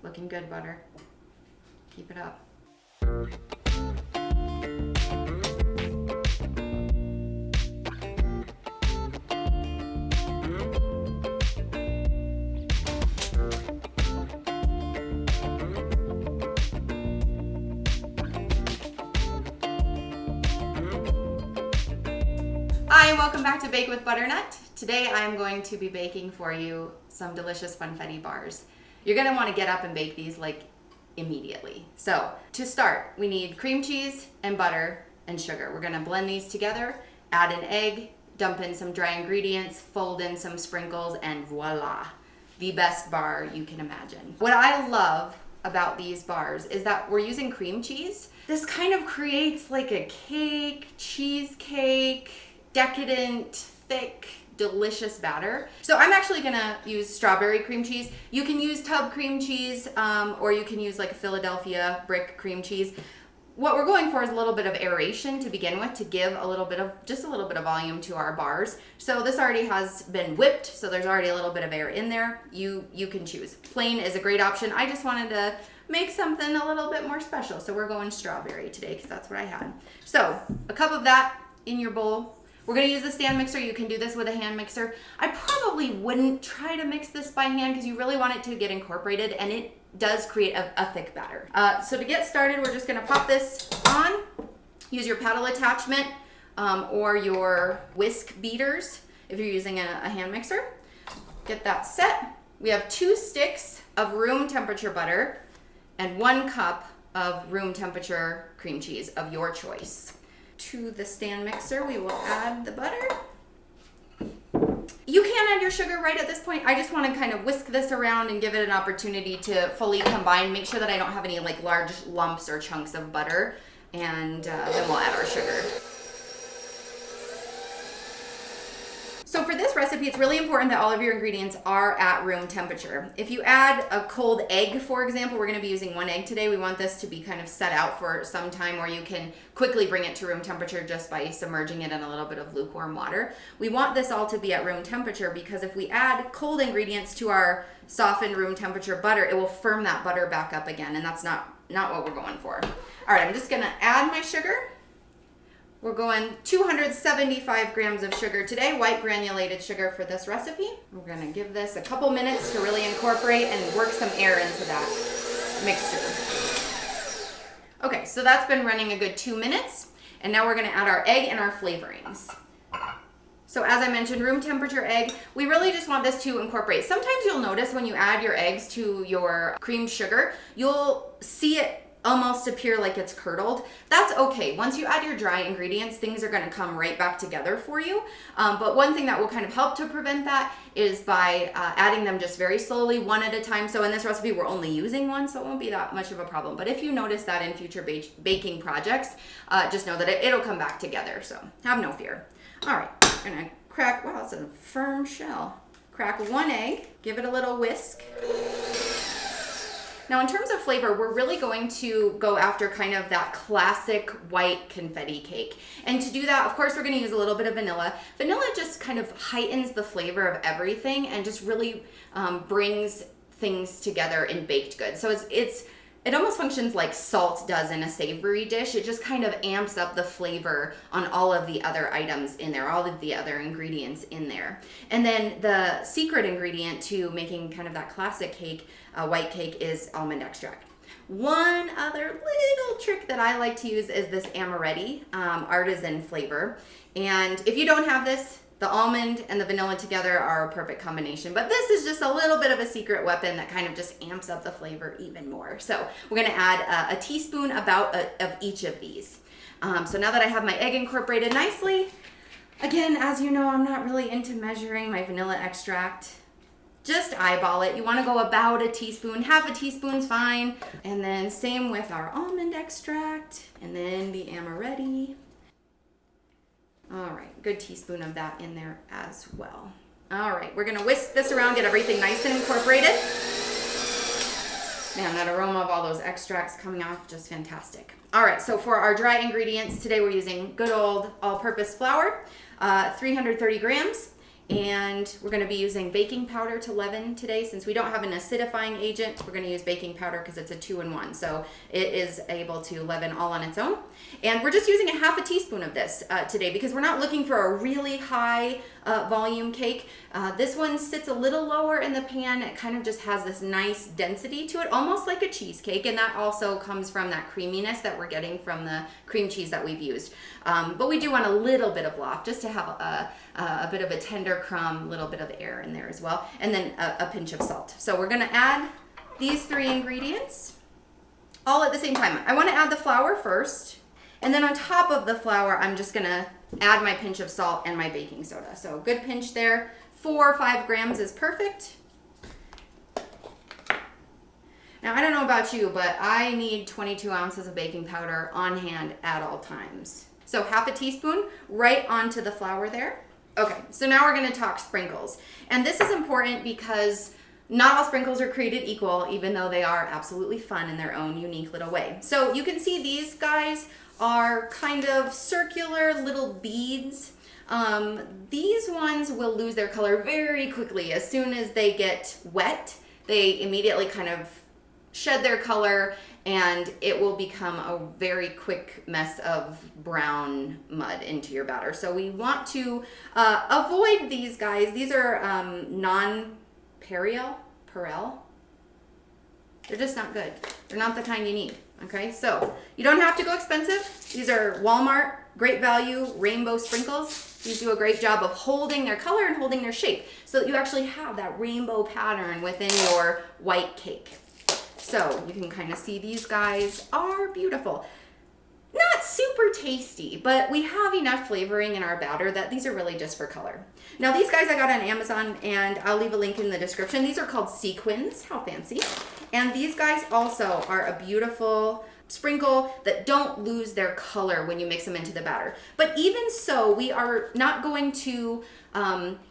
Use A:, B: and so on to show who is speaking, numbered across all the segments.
A: Looking good, butter. Keep it up. Hi, and welcome back to Bake with Butternut. Today I'm going to be baking for you some delicious Funfetti bars. You're going to want to get up and bake these like immediately. So to start, we need cream cheese and butter and sugar. We're going to blend these together, add an egg, dump in some dry ingredients, fold in some sprinkles, and voila, the best bar you can imagine. What I love about these bars is that we're using cream cheese. This kind of creates like a cake, cheesecake, decadent, thick, delicious batter. So I'm actually gonna use strawberry cream cheese. You can use tub cream cheese, or you can use like a Philadelphia brick cream cheese. What we're going for is a little bit of aeration to begin with, to give just a little bit of volume to our bars. So this already has been whipped, so there's already a little bit of air in there. You can choose. Plain is a great option. I just wanted to make something a little bit more special, so we're going strawberry today because that's what I had. So a cup of that in your bowl. We're gonna use the stand mixer. You can do this with a hand mixer. I probably wouldn't try to mix this by hand because you really want it to get incorporated, and it does create a thick batter. So to get started, we're just gonna pop this on. Use your paddle attachment or your whisk beaters if you're using a hand mixer. Get that set. We have 2 sticks of room temperature butter and 1 cup of room temperature cream cheese of your choice. To the stand mixer, we will add the butter. You can add your sugar right at this point. I just want to kind of whisk this around and give it an opportunity to fully combine. Make sure that I don't have any like large lumps or chunks of butter, and then we'll add our sugar. So for this recipe, it's really important that all of your ingredients are at room temperature. If you add a cold egg, for example, we're gonna be using 1 egg today. We want this to be kind of set out for some time where you can quickly bring it to room temperature just by submerging it in a little bit of lukewarm water. We want this all to be at room temperature because if we add cold ingredients to our softened room temperature butter, it will firm that butter back up again, and that's not what we're going for. All right, I'm just gonna add my sugar. We're going 275 grams of sugar today, white granulated sugar for this recipe. We're gonna give this a couple minutes to really incorporate and work some air into that mixture. Okay, so that's been running a good 2 minutes, and now we're gonna add our egg and our flavorings. So as I mentioned, room temperature egg, we really just want this to incorporate. Sometimes you'll notice when you add your eggs to your creamed sugar, you'll see it almost appear like it's curdled. That's okay. Once you add your dry ingredients, things are gonna come right back together for you. But one thing that will kind of help to prevent that is by adding them just very slowly, 1 at a time. So in this recipe, we're only using 1, so it won't be that much of a problem. But if you notice that in future baking projects, just know that it'll come back together, so have no fear. All right, I'm gonna crack, wow, it's a firm shell. Crack 1 egg, give it a little whisk. Now in terms of flavor, we're really going to go after kind of that classic white confetti cake. And to do that, of course, we're gonna use a little bit of vanilla. Vanilla just kind of heightens the flavor of everything and just really brings things together in baked goods. So it almost functions like salt does in a savory dish. It just kind of amps up the flavor on all of the other items in there, all of the other ingredients in there. And then the secret ingredient to making kind of that classic cake, white cake, is almond extract. One other little trick that I like to use is this Amoretti artisan flavor. And if you don't have this, the almond and the vanilla together are a perfect combination, but this is just a little bit of a secret weapon that kind of just amps up the flavor even more. So we're gonna add a teaspoon about of each of these. So now that I have my egg incorporated nicely, again, as you know, I'm not really into measuring my vanilla extract. Just eyeball it. You wanna go about a teaspoon, half a teaspoon's fine. And then same with our almond extract, and then the Amoretti. All right, good teaspoon of that in there as well. All right, we're gonna whisk this around, get everything nice and incorporated. Man, that aroma of all those extracts coming off, just fantastic. All right, so for our dry ingredients, today we're using good old all-purpose flour, 330 grams, And we're going to be using baking powder to leaven today. Since we don't have an acidifying agent, we're going to use baking powder because it's a 2-in-1. So it is able to leaven all on its own. And we're just using a half a teaspoon of this today because we're not looking for a really high volume cake. This one sits a little lower in the pan. It kind of just has this nice density to it, almost like a cheesecake. And that also comes from that creaminess that we're getting from the cream cheese that we've used. But we do want a little bit of loft just to have a bit of a tender crumb, a little bit of air in there as well, and then a pinch of salt. So we're gonna add these 3 ingredients all at the same time. I wanna add the flour first, and then on top of the flour, I'm just gonna add my pinch of salt and my baking soda. So good pinch there. 4 or 5 grams is perfect. Now, I don't know about you, but I need 22 ounces of baking powder on hand at all times. So half a teaspoon right onto the flour there. Okay, so now we're gonna talk sprinkles. And this is important because not all sprinkles are created equal, even though they are absolutely fun in their own unique little way. So you can see these guys are kind of circular little beads. These ones will lose their color very quickly. As soon as they get wet, they immediately kind of shed their color, and it will become a very quick mess of brown mud into your batter. So we want to avoid these guys. These are non-Perel. They're just not good. They're not the kind you need, okay? So you don't have to go expensive. These are Walmart, great value, rainbow sprinkles. These do a great job of holding their color and holding their shape so that you actually have that rainbow pattern within your white cake. So you can kind of see these guys are beautiful. Not super tasty, but we have enough flavoring in our batter that these are really just for color. Now these guys I got on Amazon, and I'll leave a link in the description. These are called sequins. How fancy. And these guys also are a beautiful sprinkle that don't lose their color when you mix them into the batter. But even so, we are not going to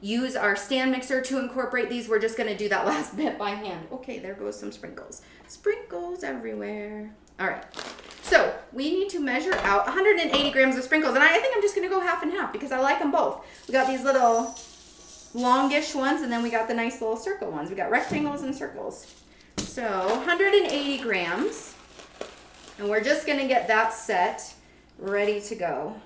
A: use our stand mixer to incorporate these. We're just gonna do that last bit by hand. Okay, there goes some sprinkles. Sprinkles everywhere. All right, so we need to measure out 180 grams of sprinkles. And I think I'm just gonna go half and half because I like them both. We got these little longish ones, and then we got the nice little circle ones. We got rectangles and circles. So 180 grams. And we're just gonna get that set ready to go.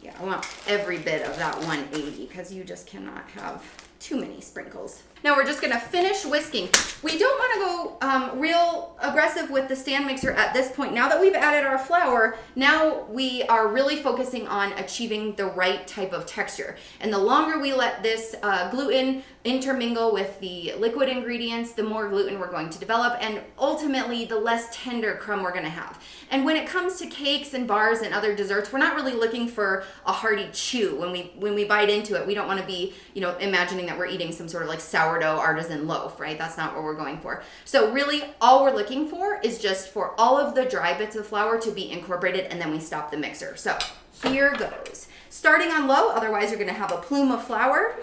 A: Yeah, I want every bit of that 180 because you just cannot have too many sprinkles. Now we're just gonna finish whisking. We don't wanna go real aggressive with the stand mixer at this point. Now that we've added our flour, now we are really focusing on achieving the right type of texture. And the longer we let this gluten intermingle with the liquid ingredients, the more gluten we're going to develop, and ultimately the less tender crumb we're gonna have. And when it comes to cakes and bars and other desserts, we're not really looking for a hearty chew. When we bite into it, we don't wanna be, imagining that we're eating some sort of like sourdough artisan loaf, right? That's not what we're going for. So really all we're looking for is just for all of the dry bits of flour to be incorporated, and then we stop the mixer. So here goes. Starting on low, otherwise you're gonna have a plume of flour.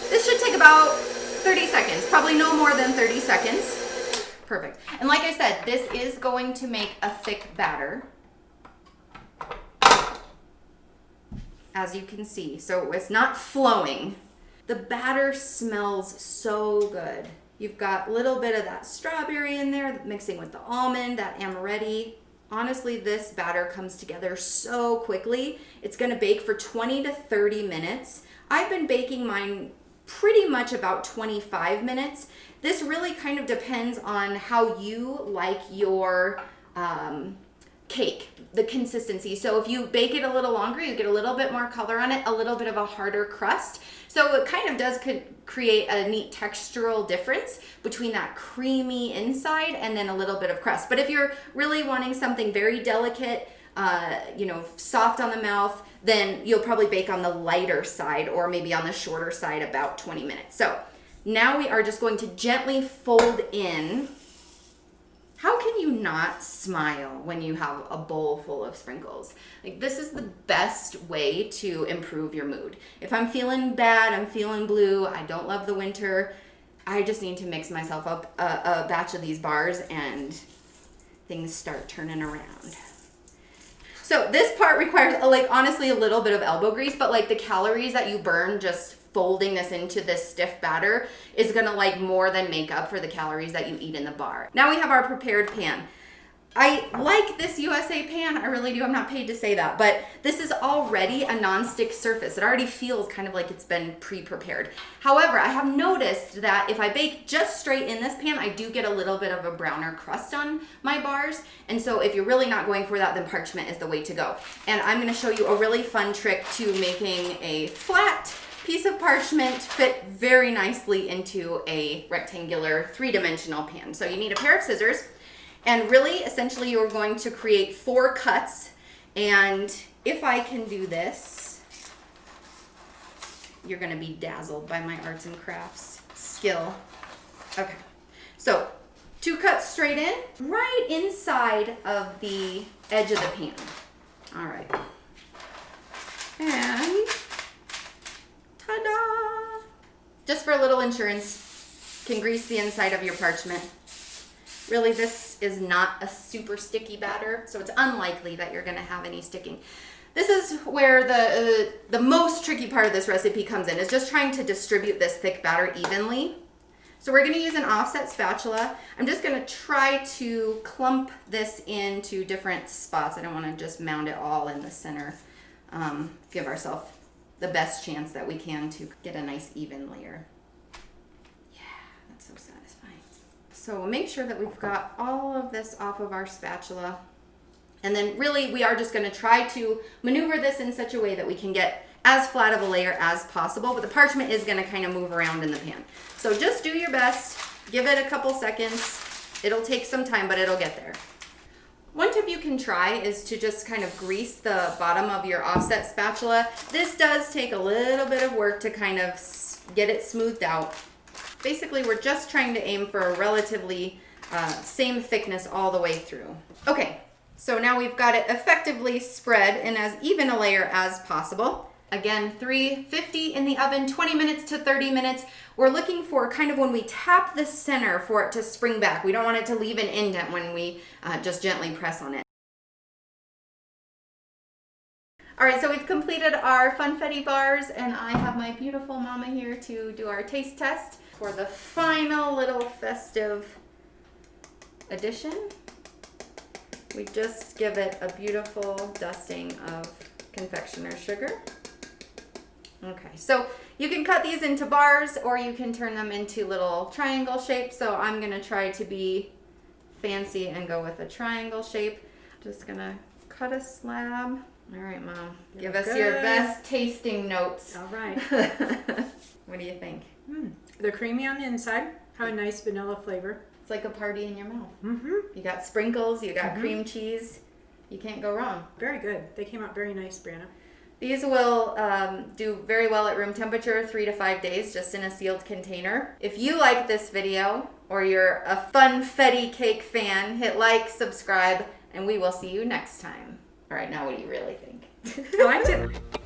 A: This should take about 30 seconds, probably no more than 30 seconds. Perfect. And like I said, this is going to make a thick batter, as you can see. So it's not flowing. The batter smells so good. You've got a little bit of that strawberry in there mixing with the almond, that Amoretti. Honestly, this batter comes together so quickly. It's gonna bake for 20 to 30 minutes. I've been baking mine pretty much about 25 minutes. This really kind of depends on how you like your cake, the consistency. So if you bake it a little longer, you get a little bit more color on it, a little bit of a harder crust. So it kind of does create a neat textural difference between that creamy inside and then a little bit of crust. But if you're really wanting something very delicate, soft on the mouth, then you'll probably bake on the lighter side or maybe on the shorter side about 20 minutes. So now we are just going to gently fold in. How can you not smile when you have a bowl full of sprinkles? Like, this is the best way to improve your mood. If I'm feeling bad, I'm feeling blue, I don't love the winter, I just need to mix myself up a batch of these bars and things start turning around. So this part requires like honestly a little bit of elbow grease, but like the calories that you burn just folding this into this stiff batter is gonna like more than make up for the calories that you eat in the bar. Now we have our prepared pan. I like this USA pan, I really do. I'm not paid to say that, but this is already a non-stick surface. It already feels kind of like it's been pre-prepared. However, I have noticed that if I bake just straight in this pan, I do get a little bit of a browner crust on my bars. And so if you're really not going for that, then parchment is the way to go. And I'm gonna show you a really fun trick to making a flat piece of parchment fit very nicely into a rectangular 3-dimensional pan. So you need a pair of scissors. And really, essentially, you're going to create 4 cuts. And if I can do this, you're going to be dazzled by my arts and crafts skill. Okay, so 2 cuts straight in, right inside of the edge of the pan. All right. And ta-da! Just for a little insurance, can grease the inside of your parchment. Really, this is not a super sticky batter, so it's unlikely that you're gonna have any sticking. This is where the most tricky part of this recipe comes in, is just trying to distribute this thick batter evenly. So we're gonna use an offset spatula. I'm just gonna try to clump this into different spots. I don't wanna just mound it all in the center. Give ourselves the best chance that we can to get a nice even layer. Yeah, that's so satisfying. So we'll make sure that we've got all of this off of our spatula. And then really we are just gonna try to maneuver this in such a way that we can get as flat of a layer as possible, but the parchment is gonna kind of move around in the pan. So just do your best, give it a couple seconds. It'll take some time, but it'll get there. One tip you can try is to just kind of grease the bottom of your offset spatula. This does take a little bit of work to kind of get it smoothed out. Basically, we're just trying to aim for a relatively same thickness all the way through. Okay, so now we've got it effectively spread in as even a layer as possible. Again, 350 in the oven, 20 minutes to 30 minutes. We're looking for kind of when we tap the center for it to spring back. We don't want it to leave an indent when we just gently press on it. All right, so we've completed our Funfetti bars, and I have my beautiful mama here to do our taste test for the final little festive addition. We just give it a beautiful dusting of confectioner's sugar. Okay, so you can cut these into bars or you can turn them into little triangle shapes. So I'm gonna try to be fancy and go with a triangle shape. Just gonna cut a slab. All right, Mom, give us your best tasting notes.
B: All right.
A: What do you think?
B: They're creamy on the inside, have a nice vanilla flavor.
A: It's like a party in your mouth.
B: Mm-hmm.
A: You got sprinkles, you got cream cheese. You can't go wrong.
B: Very good. They came out very nice, Brianna.
A: These will do very well at room temperature, 3 to 5 days, just in a sealed container. If you like this video or you're a Funfetti cake fan, hit like, subscribe, and we will see you next time. All right, now what do you really think?
B: I liked it.